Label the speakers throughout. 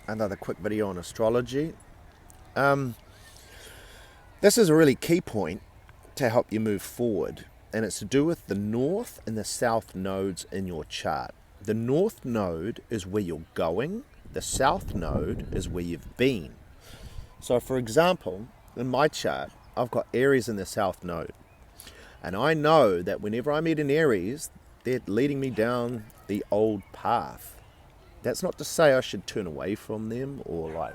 Speaker 1: Another quick video on astrology. This is a really key point to help you move forward, and it's to do with the north and the south nodes in your chart. The north node is where you're going, the south node is where you've been. So for example, in my chart, I've got Aries in the south node, and I know that whenever I meet an Aries, they're leading me down the old path. That's not to say I should turn away from them or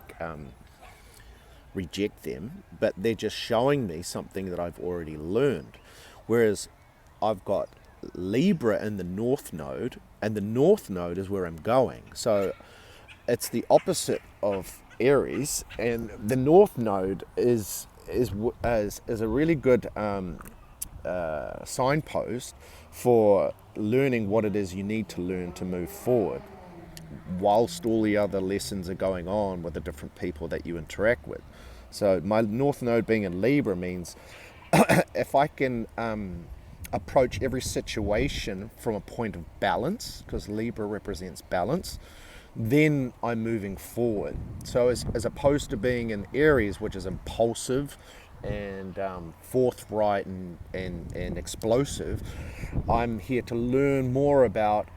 Speaker 1: reject them, but they're just showing me something that I've already learned. Whereas I've got Libra in the north node, and the north node is where I'm going. So it's the opposite of Aries, and the north node is a really good signpost for learning what it is you need to learn to move forward, whilst all the other lessons are going on with the different people that you interact with. So my north node being in Libra means if I can approach every situation from a point of balance, because Libra represents balance, then I'm moving forward. So as opposed to being in Aries, which is impulsive and forthright and explosive, I'm here to learn more about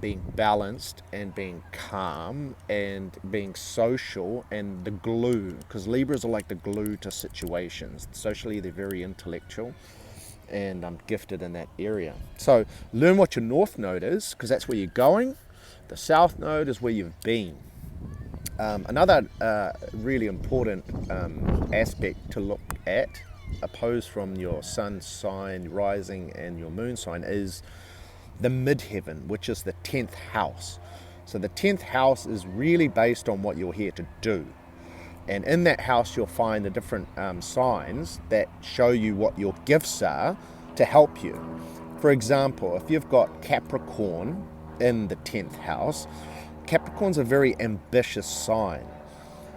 Speaker 1: being balanced and being calm and being social and the glue, because Libras are like the glue to situations. Socially, they're very intellectual, and I'm gifted in that area. So learn what your north node is, because that's where you're going. The south node is where you've been. Another really important aspect to look at, opposed from your sun sign, rising, and your moon sign, is the midheaven, which is the 10th house. So the 10th house is really based on what you're here to do. And in that house, you'll find the different signs that show you what your gifts are to help you. For example, if you've got Capricorn in the 10th house, Capricorn's a very ambitious sign.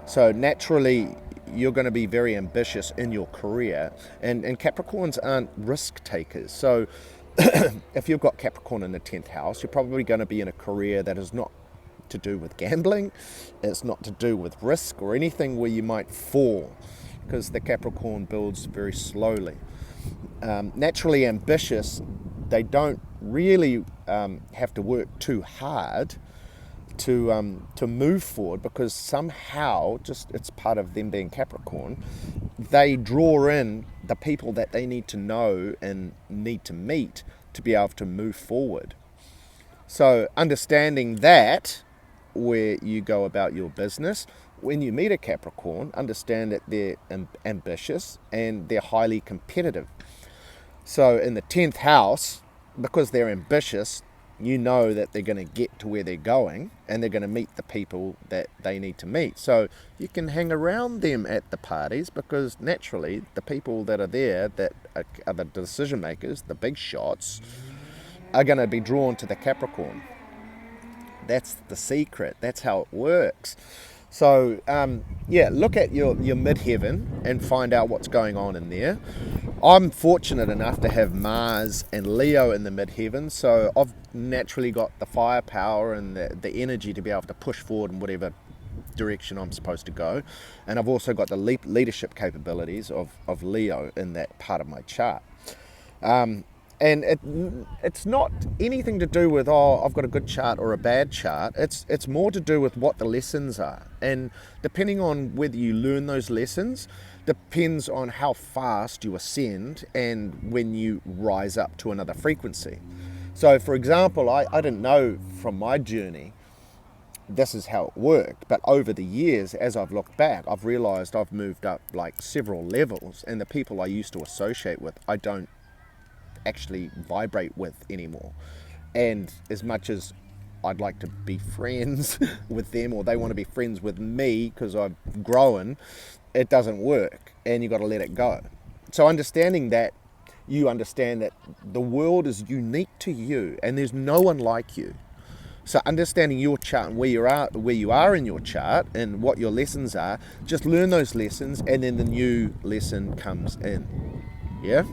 Speaker 1: So naturally, you're going to be very ambitious in your career, and Capricorns aren't risk takers. So if you've got Capricorn in the 10th house, you're probably going to be in a career that is not to do with gambling, it's not to do with risk or anything where you might fall, because the Capricorn builds very slowly. Naturally ambitious, they don't really have to work too hard to move forward, because somehow, just it's part of them being Capricorn, they draw in the people that they need to know and need to meet to be able to move forward. So understanding that, where you go about your business, when you meet a Capricorn, understand that they're ambitious and they're highly competitive. So in the 10th house, because they're ambitious, you know that they're going to get to where they're going, and they're going to meet the people that they need to meet. So you can hang around them at the parties, because naturally the people that are there, that are the decision makers, the big shots, are going to be drawn to the Capricorn. That's the secret. That's how it works. So look at your midheaven and find out what's going on in there. I'm fortunate enough to have Mars and Leo in the midheaven, so I've naturally got the firepower and the energy to be able to push forward in whatever direction I'm supposed to go. And I've also got the leadership capabilities of Leo in that part of my chart. And it's not anything to do with, I've got a good chart or a bad chart. It's more to do with what the lessons are. And depending on whether you learn those lessons, depends on how fast you ascend and when you rise up to another frequency. So for example, I didn't know from my journey this is how it worked, but over the years, as I've looked back, I've realized I've moved up like several levels, and the people I used to associate with, I don't actually vibrate with anymore. And as much as I'd like to be friends with them, or they want to be friends with me because I've grown, it doesn't work, and you got to let it go. So understanding that, you understand that the world is unique to you and there's no one like you. So understanding your chart and where you are in your chart and what your lessons are, just learn those lessons, and then the new lesson comes in. Yeah?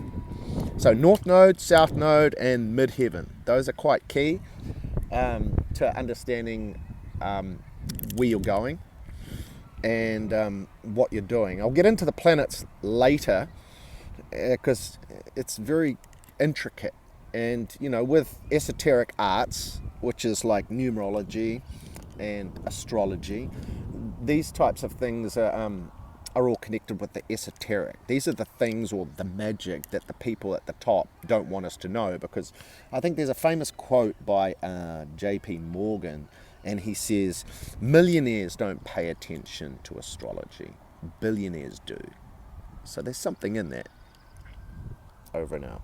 Speaker 1: So North Node, South Node, and Midheaven. Those are quite key to understanding where you're going and what you're doing. I'll get into the planets later because it's very intricate. And, you know, with esoteric arts, which is like numerology and astrology, these types of things are all connected with the esoteric. These are the things or the magic that the people at the top don't want us to know, because I think there's a famous quote by J.P. Morgan, and he says, millionaires don't pay attention to astrology, billionaires do. So there's something in that. Over and out.